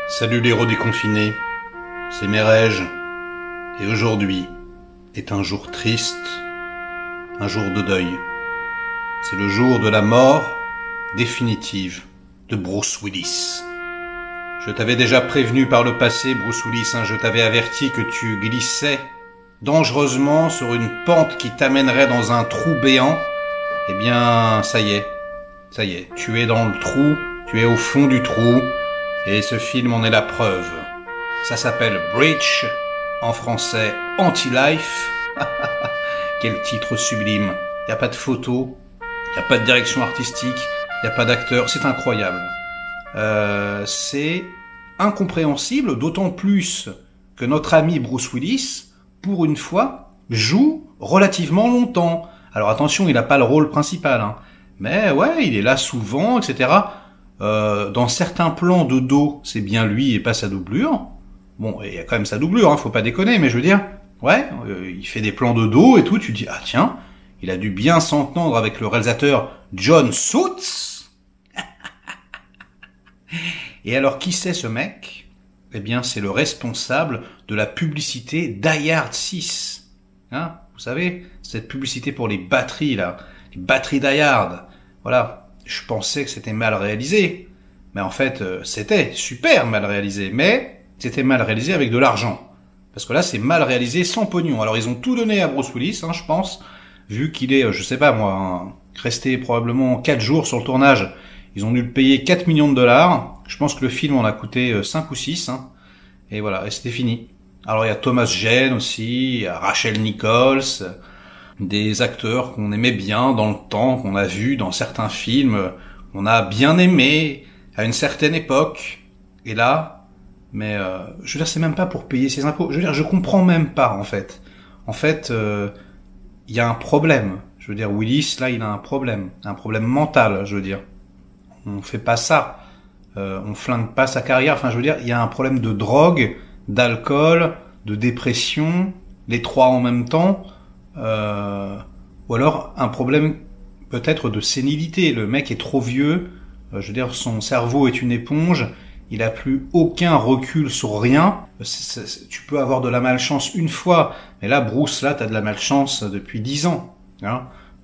Salut les héros déconfinés, c'est Merège, et aujourd'hui est un jour triste, un jour de deuil. C'est le jour de la mort définitive de Bruce Willis. Je t'avais déjà prévenu par le passé, Bruce Willis, je t'avais averti que tu glissais dangereusement sur une pente qui t'amènerait dans un trou béant. Eh bien, ça y est, tu es dans le trou, tu es au fond du trou, et ce film en est la preuve. Ça s'appelle Bridge, en français Anti-Life. Quel titre sublime. Il n'y a pas de photo, il n'y a pas de direction artistique, il n'y a pas d'acteur, c'est incroyable. C'est incompréhensible, d'autant plus que notre ami Bruce Willis, pour une fois, joue relativement longtemps. Alors attention, il n'a pas le rôle principal, mais ouais, il est là souvent, etc. Dans certains plans de dos, c'est bien lui et pas sa doublure. Bon, il y a quand même sa doublure, faut pas déconner, mais je veux dire, ouais, il fait des plans de dos et tout, tu te dis, ah tiens, il a dû bien s'entendre avec le réalisateur John Suits. Et alors, qui c'est ce mec? Eh bien, c'est le responsable de la publicité Die Hard 6. Vous savez, cette publicité pour les batteries, là, les batteries Die Hard. Voilà. Je pensais que c'était mal réalisé, mais en fait, c'était super mal réalisé, mais c'était mal réalisé avec de l'argent. Parce que là, c'est mal réalisé sans pognon. Alors, ils ont tout donné à Bruce Willis, je pense, vu qu'il est, je sais pas moi, resté probablement 4 jours sur le tournage. Ils ont dû le payer 4 millions de dollars. Je pense que le film en a coûté 5 ou 6, et voilà, et c'était fini. Alors, il y a Thomas Jane aussi, il y a Rachel Nichols, des acteurs qu'on aimait bien dans le temps, qu'on a vu dans certains films, qu'on a bien aimé à une certaine époque. Et là, mais je veux dire, c'est même pas pour payer ses impôts. Je veux dire, je comprends même pas en fait. En fait, il y a un problème. Je veux dire, Willis, là, il a un problème mental. Je veux dire, on fait pas ça, on flingue pas sa carrière. Enfin, je veux dire, il y a un problème de drogue, d'alcool, de dépression, les trois en même temps. Ou alors un problème peut-être de sénilité. Le mec est trop vieux, je veux dire, son cerveau est une éponge, il a plus aucun recul sur rien. Tu peux avoir de la malchance une fois, mais là, Bruce, là, t'as de la malchance depuis 10 ans.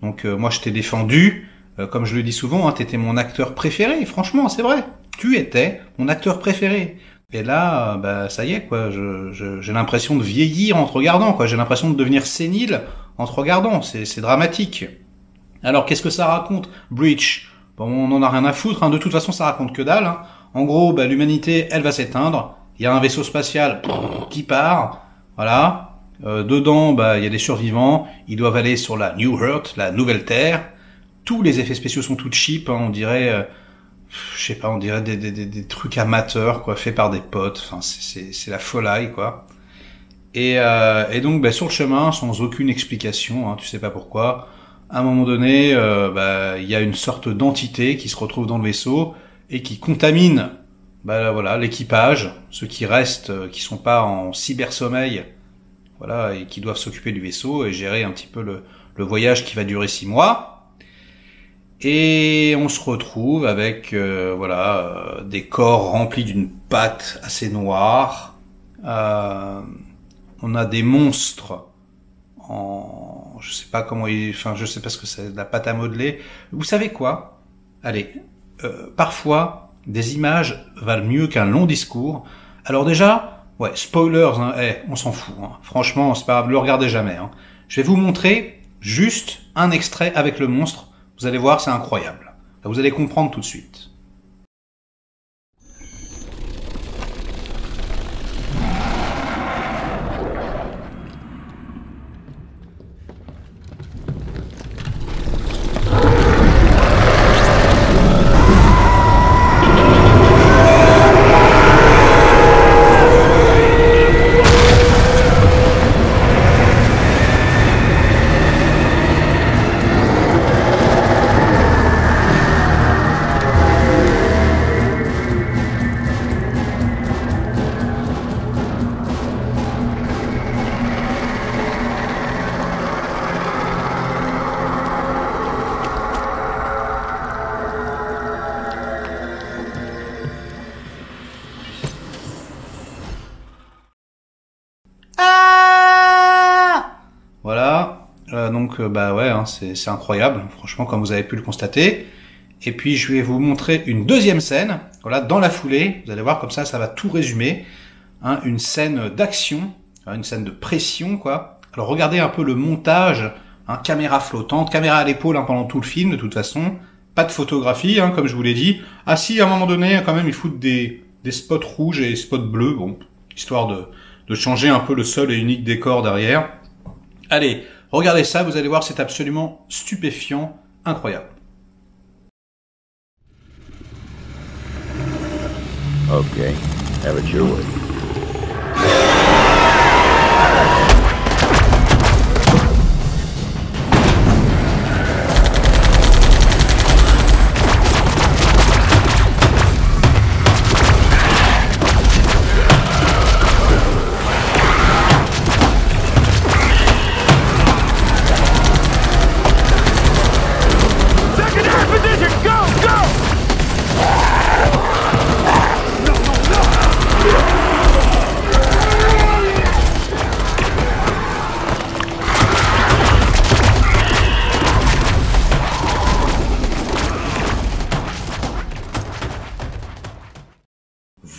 Donc moi, je t'ai défendu, comme je le dis souvent, t'étais mon acteur préféré, franchement, c'est vrai. Tu étais mon acteur préféré. Et là, ça y est, quoi. J'ai l'impression de vieillir en te regardant, quoi. J'ai l'impression de devenir sénile en te regardant. C'est dramatique. Alors, qu'est-ce que ça raconte, Bridge? Bon, on en a rien à foutre. De toute façon, ça raconte que dalle. En gros, l'humanité, elle va s'éteindre. Il y a un vaisseau spatial qui part. Voilà. Dedans, il y a des survivants. Ils doivent aller sur la New Earth, la nouvelle Terre. Tous les effets spéciaux sont tout cheap. On dirait... je sais pas, on dirait des trucs amateurs, quoi, faits par des potes. Enfin, c'est la folie, quoi. Et donc, sur le chemin, sans aucune explication, tu sais pas pourquoi, à un moment donné, il y a une sorte d'entité qui se retrouve dans le vaisseau et qui contamine, voilà, l'équipage, ceux qui restent, qui sont pas en cybersommeil, voilà, et qui doivent s'occuper du vaisseau et gérer un petit peu le voyage qui va durer 6 mois. Et on se retrouve avec des corps remplis d'une pâte assez noire. On a des monstres je sais pas je sais pas ce que c'est, de la pâte à modeler. Vous savez quoi? Allez, parfois des images valent mieux qu'un long discours. Alors déjà, ouais, spoilers, on s'en fout. Franchement, c'est pas grave, le regardez jamais. Je vais vous montrer juste un extrait avec le monstre. Vous allez voir, c'est incroyable. Vous allez comprendre tout de suite. Donc bah ouais, hein, c'est incroyable, franchement, comme vous avez pu le constater. Et puis je vais vous montrer une deuxième scène, voilà, dans la foulée. Vous allez voir, comme ça va tout résumer. Hein, une scène d'action, une scène de pression, quoi. Alors regardez un peu le montage, hein, caméra flottante, caméra à l'épaule, hein, pendant tout le film, de toute façon. Pas de photographie, hein, comme je vous l'ai dit. Ah si, à un moment donné, quand même, ils foutent des spots rouges et des spots bleus, bon, histoire de changer un peu le seul et unique décor derrière. Allez, regardez ça, vous allez voir, c'est absolument stupéfiant, incroyable. Okay, have it your way. Secondary position, go, go!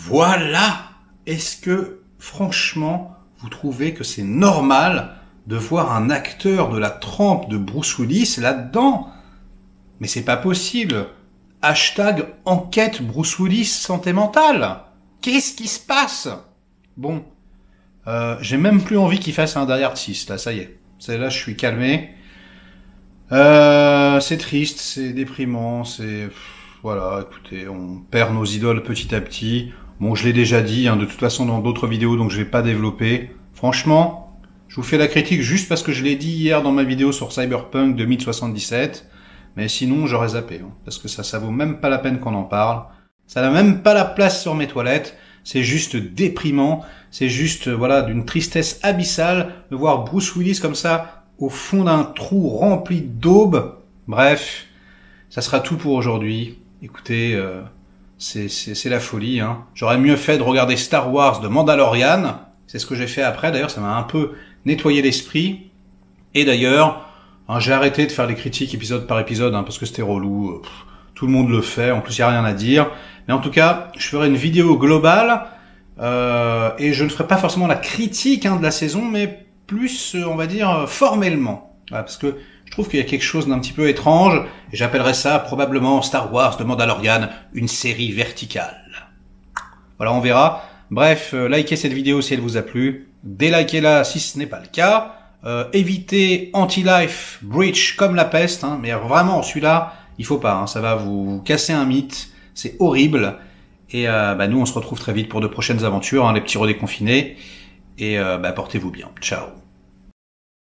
Voilà! Est-ce que, franchement, vous trouvez que c'est normal de voir un acteur de la trempe de Bruce Willis là-dedans? Mais c'est pas possible! Hashtag enquête Bruce Willis santé mentale! Qu'est-ce qui se passe? Bon, j'ai même plus envie qu'il fasse un Die Hard 6, là, ça y est. Là, je suis calmé. C'est triste, c'est déprimant, c'est... Voilà, écoutez, on perd nos idoles petit à petit. Bon, je l'ai déjà dit, hein, de toute façon dans d'autres vidéos, donc je vais pas développer. Franchement, je vous fais la critique juste parce que je l'ai dit hier dans ma vidéo sur Cyberpunk 2077. Mais sinon, j'aurais zappé, hein, parce que ça vaut même pas la peine qu'on en parle. Ça n'a même pas la place sur mes toilettes. C'est juste déprimant. C'est juste, voilà, d'une tristesse abyssale de voir Bruce Willis comme ça, au fond d'un trou rempli d'aube. Bref, ça sera tout pour aujourd'hui. Écoutez, c'est la folie, hein. J'aurais mieux fait de regarder Star Wars de Mandalorian. C'est ce que j'ai fait après. D'ailleurs, ça m'a un peu nettoyé l'esprit. Et d'ailleurs, hein, j'ai arrêté de faire les critiques épisode par épisode, hein, parce que c'était relou. Tout le monde le fait. En plus, il n'y a rien à dire. Mais en tout cas, je ferai une vidéo globale. Et je ne ferai pas forcément la critique, hein, de la saison, mais plus, on va dire, formellement. Voilà, parce que je trouve qu'il y a quelque chose d'un petit peu étrange, et j'appellerais ça probablement Star Wars de Mandalorian, une série verticale. Voilà, on verra. Bref, likez cette vidéo si elle vous a plu, délikez-la si ce n'est pas le cas, évitez Anti-Life Breach comme la peste, hein, mais vraiment celui-là, il faut pas, hein, ça va vous casser un mythe, c'est horrible, et nous on se retrouve très vite pour de prochaines aventures, hein, les petits redéconfinés, et portez-vous bien, ciao.